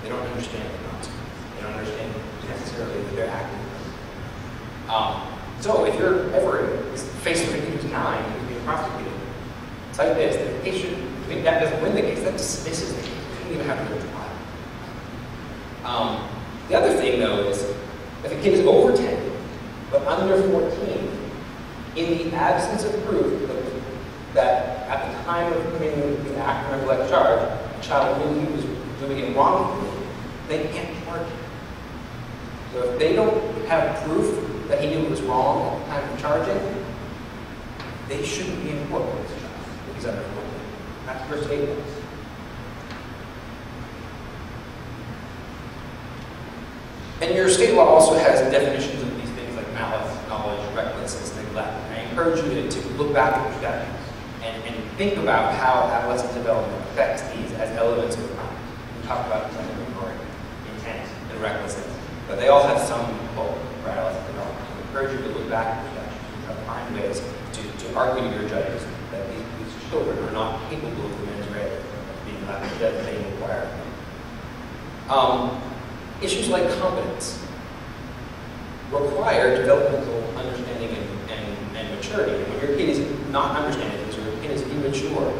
They don't understand the consequences. They don't understand necessarily that they're acting. So if you're ever faced with a kid who's 9 who's being prosecuted, it's like this: the patient, that doesn't win the case, that dismisses the case. You don't even have to go to trial. The other thing, though, is if a kid is over 10 but under 14, in the absence of proof that at the time of committing the act or neglect charge, the child knew he was doing it wrongfully, they can't charge him. So if they don't have proof that he knew it was wrong at the time of charging, they shouldn't be in court with this child if he's under 14. That's for state laws. And your state law also has definitions of these things like malice, knowledge, recklessness, neglect. And I encourage you to look back at your statutes and think about how adolescent development affects these as elements of crime. We talk about intent and recklessness, but they all have some role for adolescent development. So I encourage you to look back at your statutes and try to find ways to argue to your judges that these children are not capable of the mens rea of being that they require. Issues like competence require developmental understanding and maturity. And when your kid is not understanding things, or your kid is immature,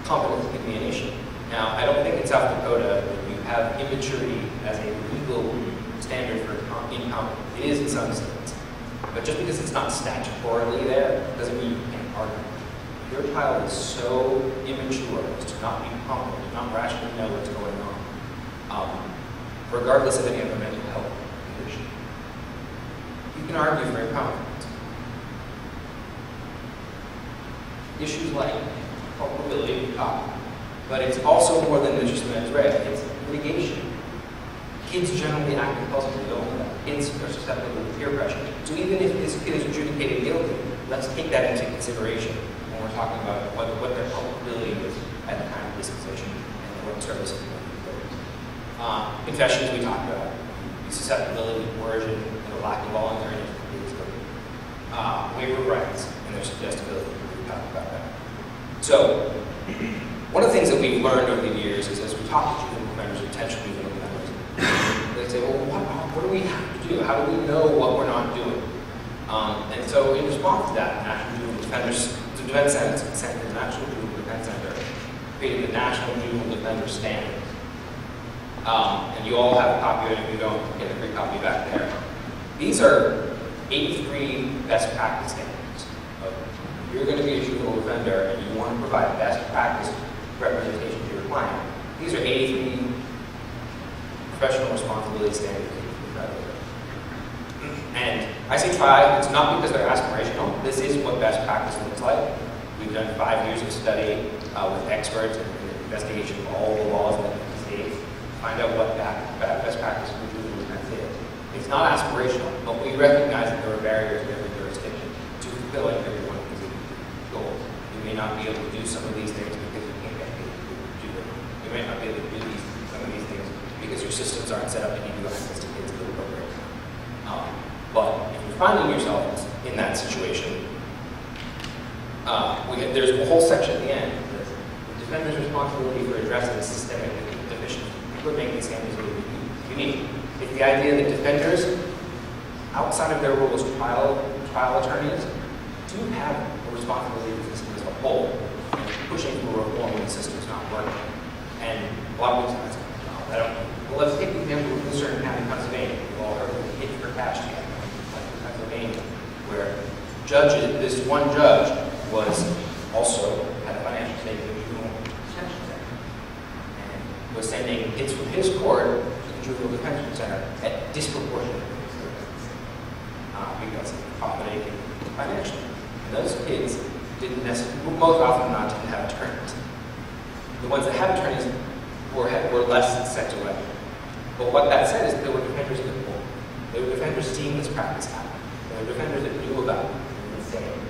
competence can be an issue. Now, I don't think in South Dakota that you have immaturity as a legal standard for incompetence. It is in some states. But just because it's not statutorily there doesn't mean you can't argue. If your child is so immature as to not be competent, to not rationally know what's going on, regardless of any other mental health condition, you can argue for incompetence. Issues like culpability, but it's also more than just mens rea. It's litigation. Kids generally act impulsively, don't they? Kids are susceptible to peer pressure. So even if this kid is adjudicated guilty, let's take that into consideration when we're talking about what their culpability is at the time of disposition and what services they need. Confessions we talked about, susceptibility, coercion, and the lack of voluntariness of kids. Waiver of rights and their suggestibility. We talked about that. So, one of the things that we've learned over the years is as we talk to juvenile offenders, potential juvenile offenders, they say, well, what do we have to do? How do we know what we're not doing? And so, in response to that, the National Juvenile Defense Center, the National Juvenile Defense Center, created the National Juvenile Defender Standards. And you all have a copy of it. If you don't, get a free copy back there. These are 83 best practice standards. If you're going to be a juvenile offender and you want to provide best practice representation to your client, these are 83 professional responsibility standards. And I say try, it's not because they're aspirational. This is what best practice looks like. We've done 5 years of study with experts and investigation of all the laws in the states. Find out what best practice for juvenile defense is. It's not aspirational, but we recognize that there are barriers in every jurisdiction to fulfilling every one of these goals. You may not be able to do some of these things because you can't get paid to do them. You may not be able to do some of these things because your systems aren't set up to give you access to kids that are appropriate. But if you're finding yourself in that situation, there's a whole section at the end that says the defender's responsibility for addressing systemic deficiencies. We're making these standards really unique. It's the idea that defenders, outside of their role as trial attorneys, do have a responsibility for the system as a whole, and pushing for reform when the system's not working. And a lot of times, I don't know. Well, let's take the example of Lucerne County, Pennsylvania. We've all heard of the hit for cash scam, like in Pennsylvania, where this one judge also had a financial stake in the juvenile detention center, and was sending hits from his court to the juvenile detention center at disproportionate rates because of accommodating financially. And those kids didn't necessarily, most often not, didn't have attorneys. The ones that had attorneys were less set to weapon. But what that said is that there were defenders in the court. There were defenders seeing this practice happen. There were defenders that knew about it and saying,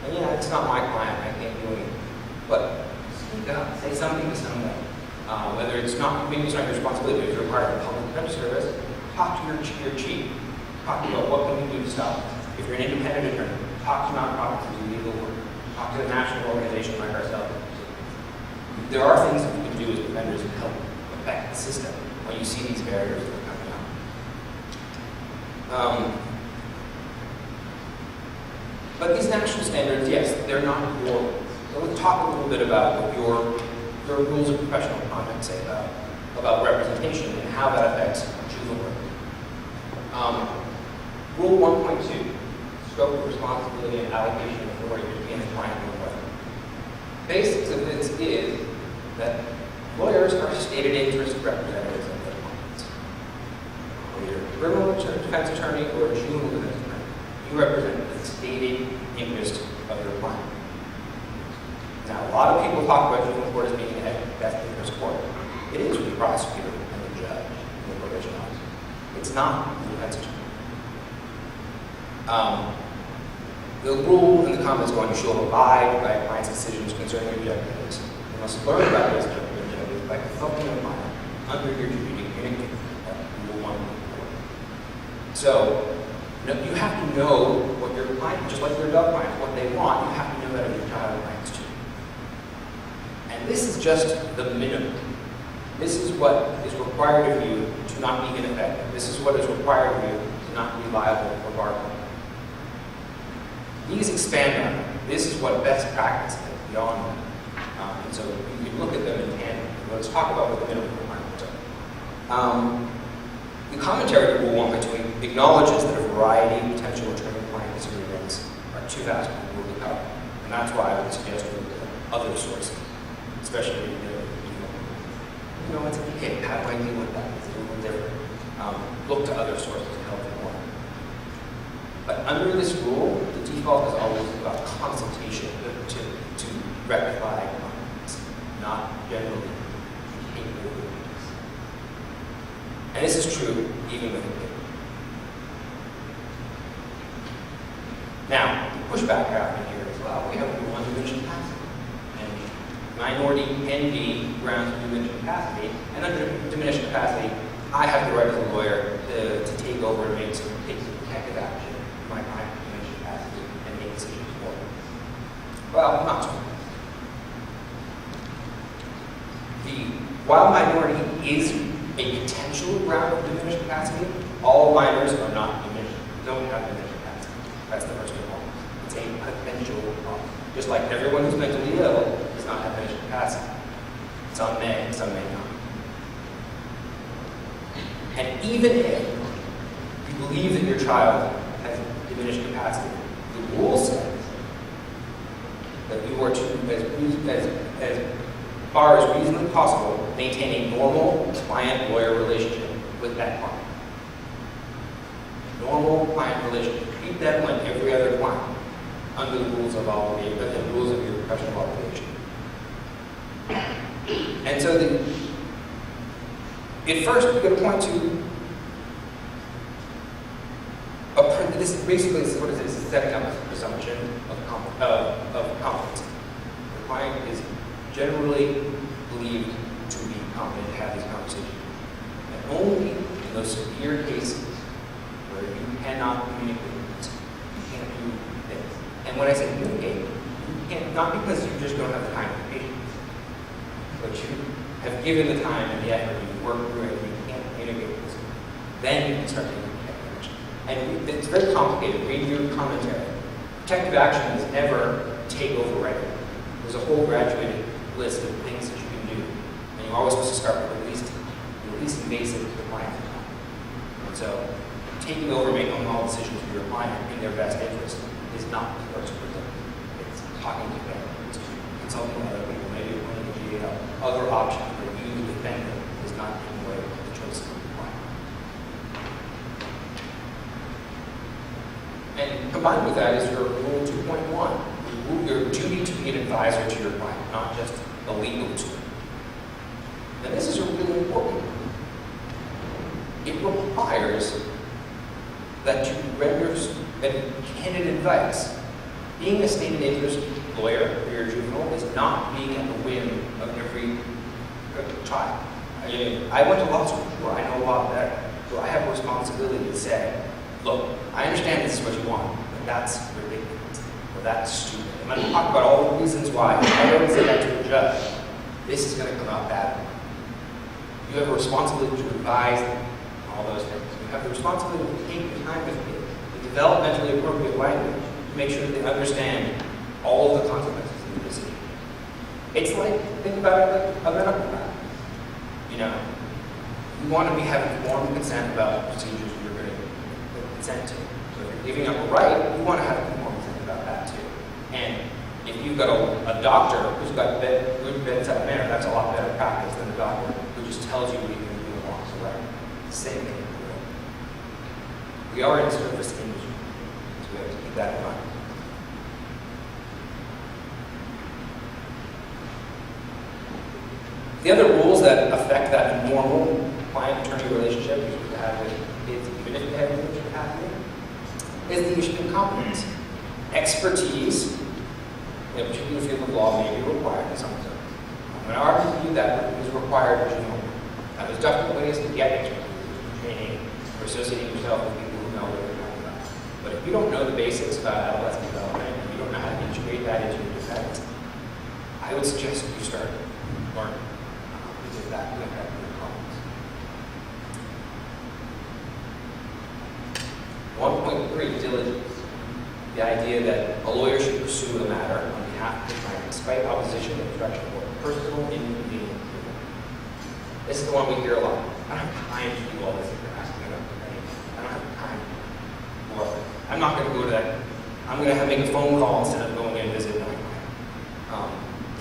and yeah, it's not my client, I can't do anything. But speak up, say something to somebody. Whether it's not, maybe it's not your responsibility, but if you're part of the public defense service, talk to your chief. Talk about what can we do to stop this. If you're an independent attorney, talk to nonprofits who do legal work. Talk to a national organization like ourselves. There are things that we can do as defenders to help affect the system. when you see these barriers that are coming up. But these national standards, yes, they're not your. So let's talk a little bit about what your rules of professional conduct say about representation and how that affects juvenile work. Rule 1.2, scope of responsibility and allocation of authority between the client and the lawyer. Basics of this is that lawyers are stated interest representatives of their clients. Whether you're a criminal defense attorney or a juvenile defense attorney, you represent the stated interest of your client. Now, a lot of people talk about juvenile court as being a best interest court. It is with the prosecutor and the judge and the probation officer. It's not the defense attorney. The rule in the comments going, you shall abide by a client's decisions concerning objectives. You must learn about those objectives by consulting a client under your duty to communicate. Rule 1.4. So, you have to know what your client, just like your adult clients, what they want. You have to know that of your child clients too. And this is just the minimum. This is what is required of you to not be ineffective. This is what is required of you to not be liable for bargaining. These expand on it. This is what best practice is beyond that. And so you can look at them in tandem. Let's talk about what the minimum requirements are. The commentary to Rule 1.2 acknowledges that a variety of potential attorney-client disagreements are too vast to be covered. And that's why I would suggest we look at other sources, especially if it's okay, how do I deal with that? It's a little different. Look to other sources to help you more. But under this rule, the default is always about consultation to rectify conflicts, not generally behavior. And this is true even with a kid. Now, pushback happening here as well. We have one diminishing capacity. And minority can be grounds for diminished capacity. And under diminished capacity, I have the right as a lawyer to take over and take some protective action in my client diminished capacity and make decisions for them. Well, not so. While minority is a potential ground of diminished capacity, all minors are not diminished. Don't have diminished capacity. That's the first problem. It's a potential problem. Just like everyone who's mentally ill does not have diminished capacity. Some may, some may not. And even if you believe that your child has diminished capacity, the rule says that you are to, as far as reasonably possible, maintain a normal client-lawyer relationship with that client. Normal client relationship. Treat them like every other client under the rules of the rules of your professional obligation. And so at first we're going to point to this is basically what it is, setting up a presumption of competence. The client is generally believed to be competent to have these conversations. And only in those severe cases where you cannot communicate, you can't do things. And when I say communicate, you can't, not because you just don't have the time and patience, but you have given the time and the effort, you've worked through it, and you can't communicate with this. Then you can start taking protective action. And it's very complicated. Read your commentary. Protective action is never take over writing. There's a whole graduated list of things that you can do. And you're always supposed to start with the least invasive to the client. And so taking over, making all decisions for your client in their best interest is not the first presumption. It's talking to them, it's consulting with other people, maybe appointing a GAO. Other options for you, the defender, is not taking away the choice of the client. And combined with that is your Rule 2.1. Your duty to be an advisor to your client, not just a legal tool. And this is a really important one. It requires that you render candid advice. Being a stated interest lawyer for your juvenile is not being at the whim of every child. I went to law school where I know a lot better, so I have a responsibility to say, look, I understand this is what you want, but that's ridiculous, or that's stupid. I'm going to talk about all the reasons why. If I don't say that to a judge, this is going to come out badly. You have a responsibility to revise all those things. You have the responsibility to take your time with kids, to develop mentally appropriate language, to make sure that they understand all of the consequences of the decision. It's like, think about it like a medical practice. You know, you want to have informed consent about procedures you're going to consent to. So if you're giving up a right, you want to have informed consent about that too. And if you've got a doctor who's got good bedside manner, that's a lot better practice than a doctor who just tells you what you're going to do along the way. Same thing. We are in service industry, so we have to keep that in mind. The other rules that affect that normal client-attorney relationship you should have with kids, even if you have anything should happen, is the issue of competence. Expertise, in a particular field of law, may be required in some sense. I'm going to argue with you that is required in general. Now, there's definitely ways to get expertise, training, or associating yourself with people who know what they're talking about. But if you don't know the basics about adolescent development, and you don't know how to integrate that into your defense, I would suggest you start learning. Because that will affect your problems. 1.3, diligence. The idea that a lawyer should pursue a matter on behalf of the client despite opposition, obstruction, or personal inconvenience. This is the one we hear a lot. I don't have time to do all this if you're asking about the I don't have time. Or I'm not going to go to that. I'm going to make a phone call instead of going in and visiting my client.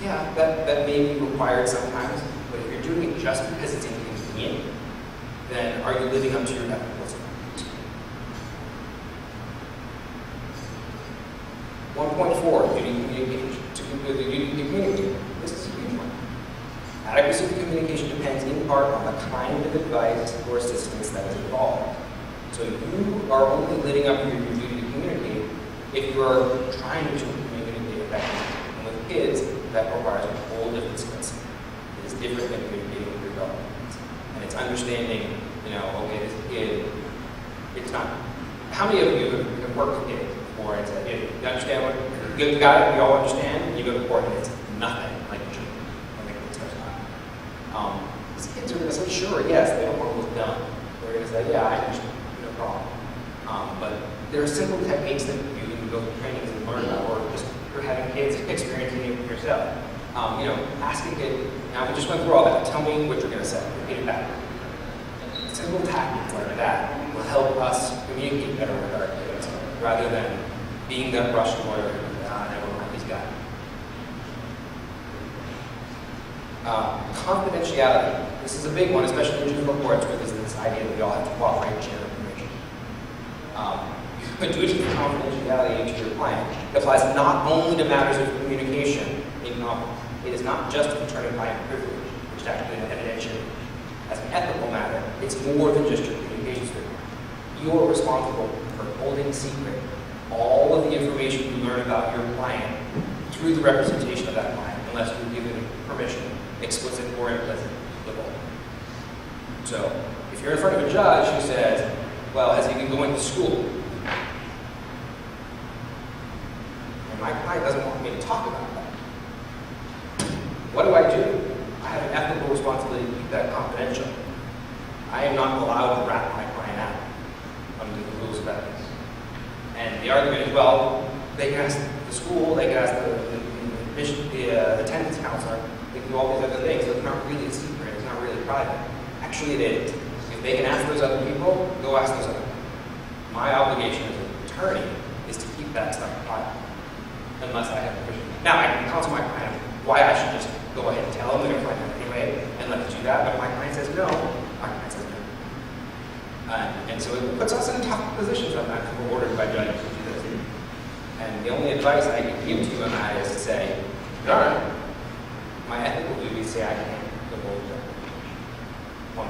Yeah, that may be required sometimes, but if you're doing it just because it's inconvenient, then are you living up to your ethical standards? 1.4, duty to communicate. This is a huge one. Adequacy of communication depends in part on the kind of advice or assistance that is involved. So you are only living up to your duty to communicate if you are trying to communicate effectively. And with kids, that requires a whole different skill set. It is different than communicating with your adult kids. And it's understanding, okay, this kid, it's not. How many of you have worked with kids before and said, you understand what, you got it, we all understand, and you go to court and it's nothing like you should. These kids are going to say, sure, yes, they don't want to look dumb. They're going to say, yeah, I understand, no problem. But there are simple techniques that you can go through trainings and learn about, or just you're having kids experiencing it yourself. Ask a kid, now we just went through all that, tell me what you're going to say, repeat it back. Simple tactics like that will help us communicate better with our kids, rather than being that rush lawyer, I never mind these guys. Confidentiality. This is a big one, especially in juvenile courts, because of this idea that we all have to cooperate and share information. But due to the confidentiality to your client, it applies not only to matters of communication in novel. It is not just attorney-client privilege, which is actually an evidentiary. As an ethical matter, it's more than just your communications privilege. You are responsible for holding secret all of the information you learn about your client through the representation of that client, unless you're given permission, explicit or implicit, to hold. So, if you're in front of a judge who says, well, has he been going to school? And my client doesn't want me to talk about that. What do? I have an ethical responsibility to keep that confidential. I am not allowed to rat my client out under the rules of ethics. And the argument is, well, they can ask the school, they can ask the attendance counselor, they can do all these other things, so it's not really a secret, it's not really private. Actually, it is. If they can ask those other people, go ask those other people. My obligation as an attorney is to keep that stuff private, unless I have permission. Now, I can counsel my client why I should just go ahead and tell them they're going to find out anyway, and let them do that, but if my client says no, my client says no. And so it puts us in tough positions sometimes if we're ordered by judges to do this. And the only advice I can give to you on that is to say, all right, my ethical duty is to say I can't divulge that. 1.1,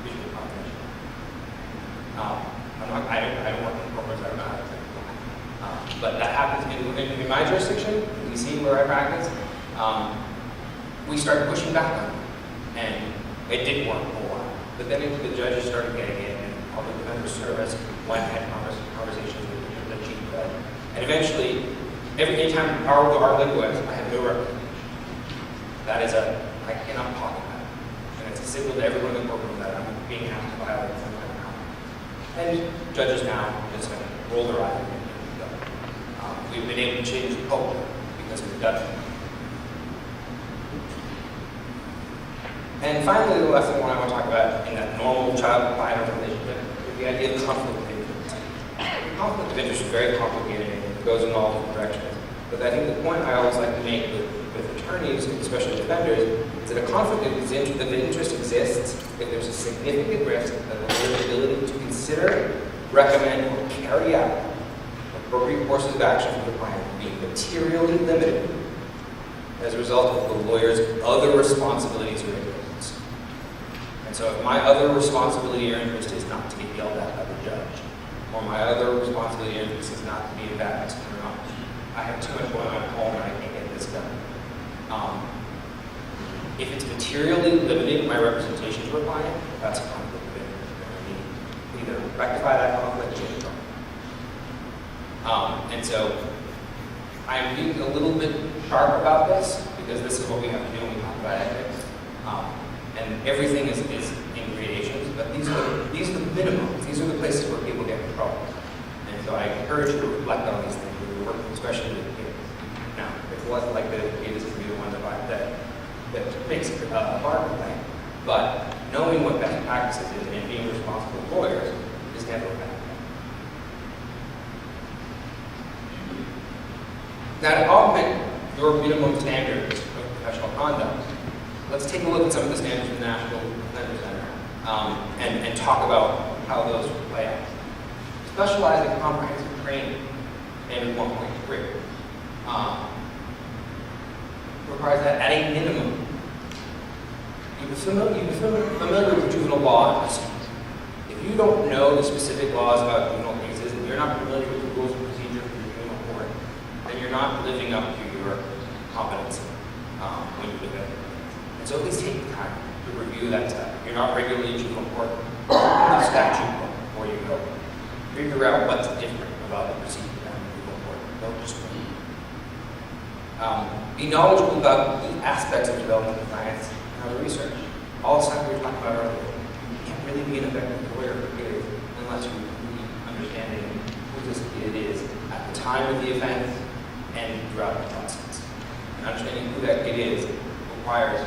visually confidential. I don't work in corporates, I don't know how to say it. But that happens in my jurisdiction, in DC where I practice. We started pushing back on it, and it didn't work for a while. But then the judges started getting in, and public defender service went and had conversations with the chief judge. And eventually, every time our liquid, I have no representation. That is I cannot talk about it. And it's a to signal to everyone in the courtroom that I'm being asked to violate some kind of contract. And judges now just kind of roll their eyes and go. We've been able to change the culture because we've done it. And finally, the last one I want to talk about in that normal child-client relationship is the idea of conflict of interest. Conflict of interest is very complicated and it goes in all different directions. But I think the point I always like to make with attorneys, especially defenders, is that a conflict of interest exists if there's a significant risk of the ability to consider, recommend, or carry out appropriate courses of action for the client being materially limited as a result of the lawyer's other responsibilities or interests. And so if my other responsibility or interest is not to get yelled at by the judge, or my other responsibility or interest is not to be a bad customer, I have too much going on at home and I can't get this done. If it's materially limiting my representation to a client, that's a conflict of interest. I need to either rectify that conflict or change it. And so I'm being a little bit sharp about this because this is what we have to do when we talk about ethics. And everything is in gradations, but these are the minimums. These are the places where people get in trouble. And so I encourage you to reflect on these things when you're working, especially with kids. Now, it's less likely that the kid is going to be the one that makes a bar complaint, but knowing what best practices is and being responsible lawyers is never bad. Now, to augment your minimum standards of professional conduct, let's take a look at some of the standards of the National Defender Center and talk about how those play out. Specialized and comprehensive training, standard 1.3, requires that at a minimum, you be familiar with juvenile law and procedure. If you don't know the specific laws about juvenile cases, and you're not familiar with the rules of procedure for your juvenile court, then you're not living up to your competency when you defend. And so at least take the time to review that stuff. You're not regularly in juvenile court, the statute book before you go. Figure out what's different about the procedure in juvenile court. Don't just read. Be knowledgeable about the aspects of development of science and other research. All the stuff we were talking about earlier. You can't really be an effective lawyer for kids unless you really understanding who this kid is at the time of the offense and throughout the process. And understanding who that kid is requires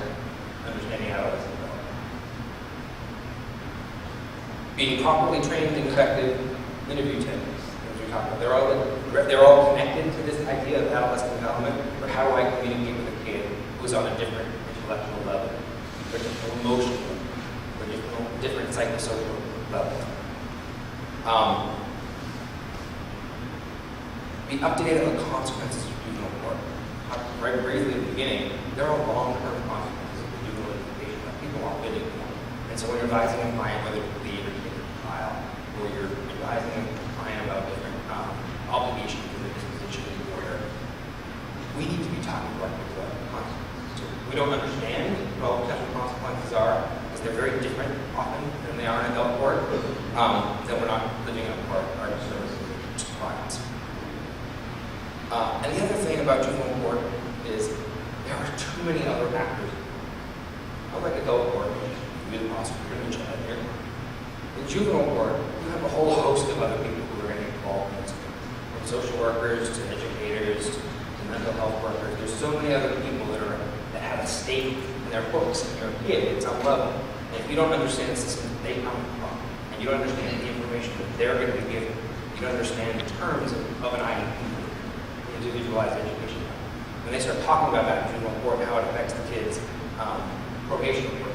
understanding how it's developed. Being properly trained and effective interview techniques, as we talked about, they're all connected to this idea of adolescent development, or how do I communicate with a kid who's on a different intellectual level, or different emotional level, or different psychosocial level. Be up to date on the consequences of juvenile court. Right briefly at the beginning, there are long-term consequences of juvenile education that people aren't really doing. And so when you're advising a client whether to leave or take a trial, or you're advising a client about different obligations in the disposition of the lawyer, we need to be talking about what consequences. So we don't understand what all potential consequences are, because they're very different often than they are in adult court, then we're not living up to our services to clients. And the other thing about juvenile court is there are too many other factors. Unlike adult court, which is the prosecutor and the judge here, in juvenile court, you have a whole host of other people who are getting involved in this, from social workers to educators to mental health workers. There's so many other people that have a stake in their books, and you're a kid at some level. And if you don't understand the system that they come from, and you don't understand the information that they're going to be given, you don't understand the terms of an IEP, individualized education. When they start talking about that in juvenile court and how it affects the kids' probation work,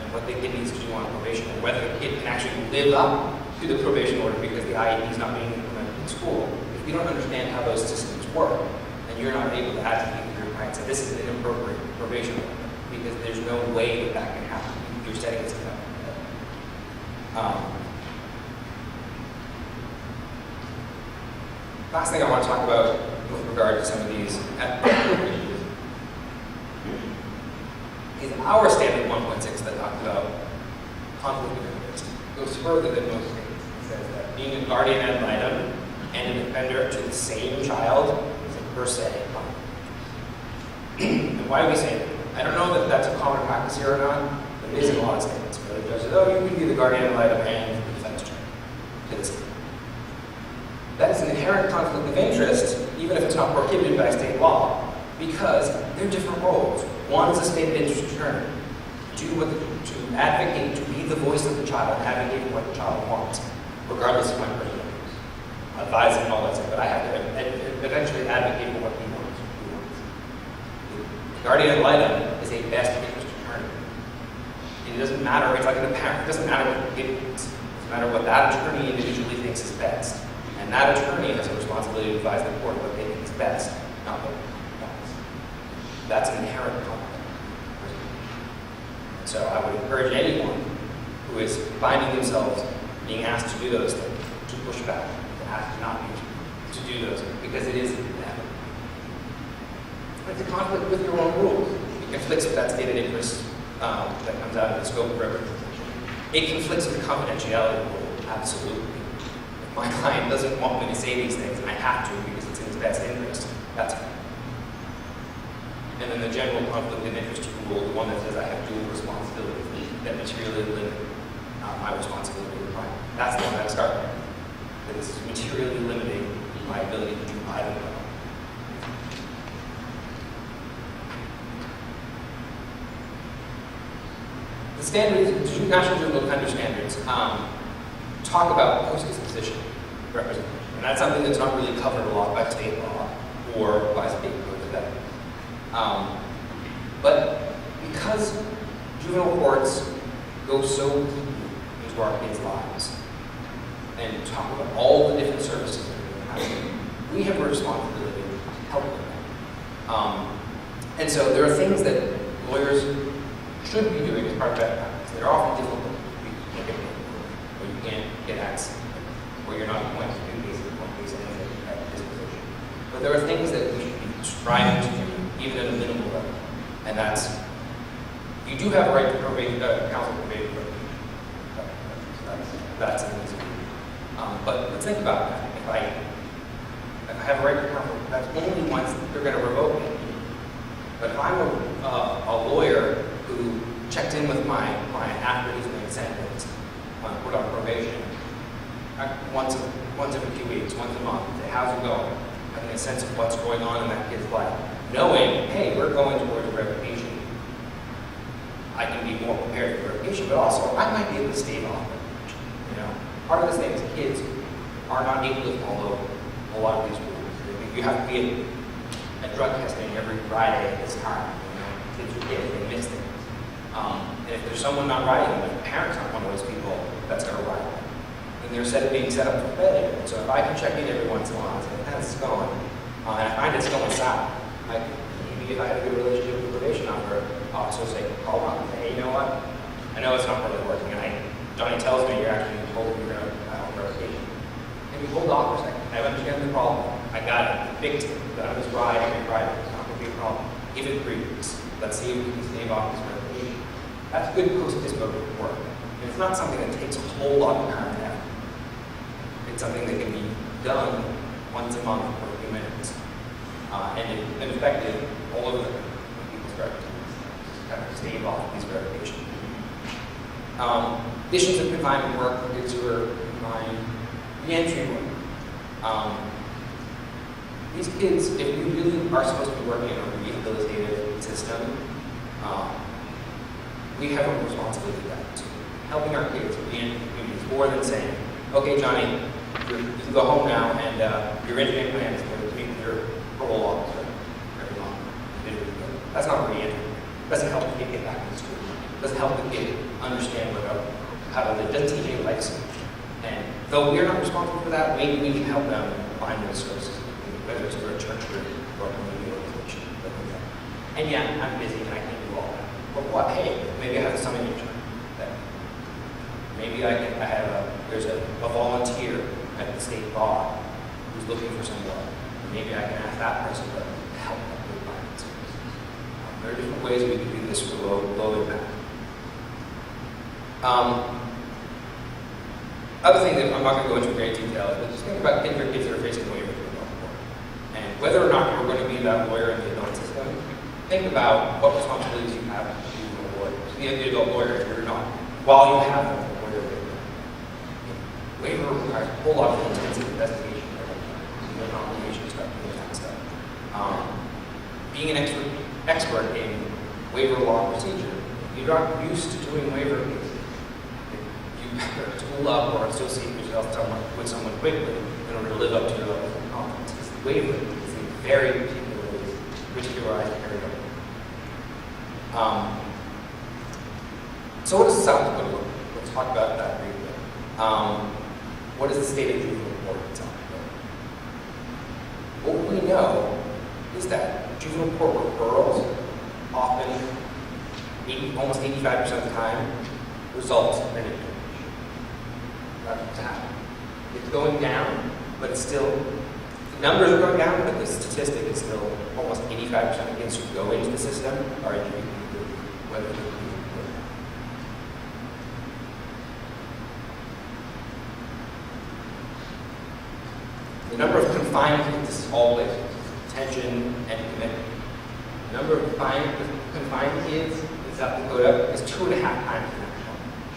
and what the kid needs to do on probation, or whether the kid can actually live up to the probation order because the IEP is not being implemented in school. If you don't understand how those systems work, then you're not able to advocate for your client. So this is an inappropriate probation order because there's no way that can happen. You're setting this up. Last thing I want to talk about with regard to some of these issues is our standard 1.6 that talks about conflict of interest. It goes further than most states. It says that being a guardian ad litem and a defender to the same child is a per se conflict. And why do we say that? I don't know that that's a common practice here or not, It is in a lot of states, where the judge says, oh, you can be the guardian ad litem and the defense attorney to the state. That is an inherent conflict of interest, even if it's not prohibited by state law, because they're different roles. One is a state interest attorney, to advocate, to be the voice of the child, and advocate for what the child wants, regardless of my personal views. Advise and all that stuff, but I have to eventually advocate for what he wants. The guardian ad litem is a best interest attorney. It doesn't matter, it's like an apparent, it doesn't matter what it means. It doesn't matter what that attorney individually thinks is best. And that attorney has a responsibility to advise the court what they think is best, not what wants. That's an inherent conflict. So I would encourage anyone who is finding themselves being asked to do those things to push back, to ask not to do those, because it is inevitable. It's a conflict with your own rules. It conflicts with that stated interest that comes out of the scope of representation. It conflicts with the confidentiality rule, absolutely. If my client doesn't want me to say these things, and I have to because it's in his best interest, that's fine. And then the general conflict of interest rule, the one that says I have dual responsibility, that materially limit my responsibility to the client. That's the one that I start with. That is materially limiting my ability to do either one. The standards, the National Juvenile Offender Standards, talk about post-disposition representation. And that's something that's not really covered a lot by state law or by state code today. But because juvenile courts go so deep into our kids' lives and talk about all the different services that we have a responsibility to help them. And so there are things that lawyers should be doing as part of that practice that are often difficult. You can't get paid, or you can't get access, or you're not going to do cases anything at disposition. But there are things that we should be striving to do, even at a minimal level. And that's, you do have a right to counsel probation. That's an easy one. But let's think about that. If I have a right to counsel, that's only once they're going to revoke me. But if I'm a lawyer who checked in with my client after he's been sentenced, put on probation, once every 2 weeks, once a month, say, how's it going? Having a sense of what's going on in that kid's life. Knowing, hey, we're going towards a revocation. I can be more prepared for revocation, but also I might be able to stave off revocation. You know, part of this thing is kids are not able to follow a lot of these rules. You have to be at drug testing every Friday at this time. You know, kids are kids, they miss things. And if there's someone not writing them, if the parents aren't one of those people that's going to write them, then they're being set up for failure. So if I can check in every once in a while and say, how's this going? And I find it's going south. Maybe if I had a good relationship with the probation officer, say, call on and say, hey, you know what? I know it's not really working. And Johnny tells me you're actually told you're going to file for revocation. Maybe hold on for a second. I understand the problem. I got it. Fixed it. That was right. Every Friday. It's not going to be a problem. Give it 3 weeks. Let's see if we can stave off this revocation. That's good post-dispo work. And it's not something that takes a whole lot of time and effort. It's something that can be done once a month for a few minutes. And effective all over people's reputations. Kind of stave off these reputations. Conditions of confinement work for kids who are confined, re-entry work. These kids, if we really are supposed to be working in a rehabilitative system, we have a responsibility to that. Helping our kids re-enter communities more than saying, okay, Johnny, you can go home now and your entry plan is going to meet with your parole officer every month. That's not re-entry. It doesn't help the kid get back into school. It doesn't help the kid understand how to live. It doesn't teach any life skills. And though we're not responsible for that, maybe we can help them find those services, whether it's through a church group or a community organization. And yeah, I'm busy and I can't do all that. But what? Hey, maybe I have a summer intern. Maybe there's a volunteer at the state bar who's looking for someone. Maybe I can ask that person to help them with finding services. There are different ways we can do this for low impact. Other thing that I'm not going to go into great detail is, but just think about kids that are facing waiver to adult court. And whether or not you're going to be that lawyer in the adult system, think about what responsibilities you have to do as a lawyer. So the the adult lawyers, you're not. While you have them, waiver requires a whole lot of intensive investigation, complication stuff, those kind of stuff. Being an expert in waiver law procedure, you're not used to doing waiver cases. You better tool up or associate yourself with someone quickly in order to live up to your level of competence. Because the waiver is a very particularized area. So what does South Dakota look like? Let's talk about that briefly. What is the state of juvenile court in South Dakota? What we know is that juvenile court referrals often, almost 85% of the time, result in an adjudication. That's what's happening. It's going down, but it's still, the numbers are going down, but the statistic is still almost 85% of kids who go into the system are adjudicated, whether they're the number of confined kids, this is all places, detention and commitment. The number of confined kids in South Dakota is 2.5 times the national average.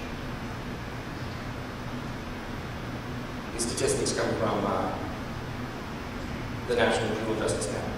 These statistics come from the National Juvenile Justice Network.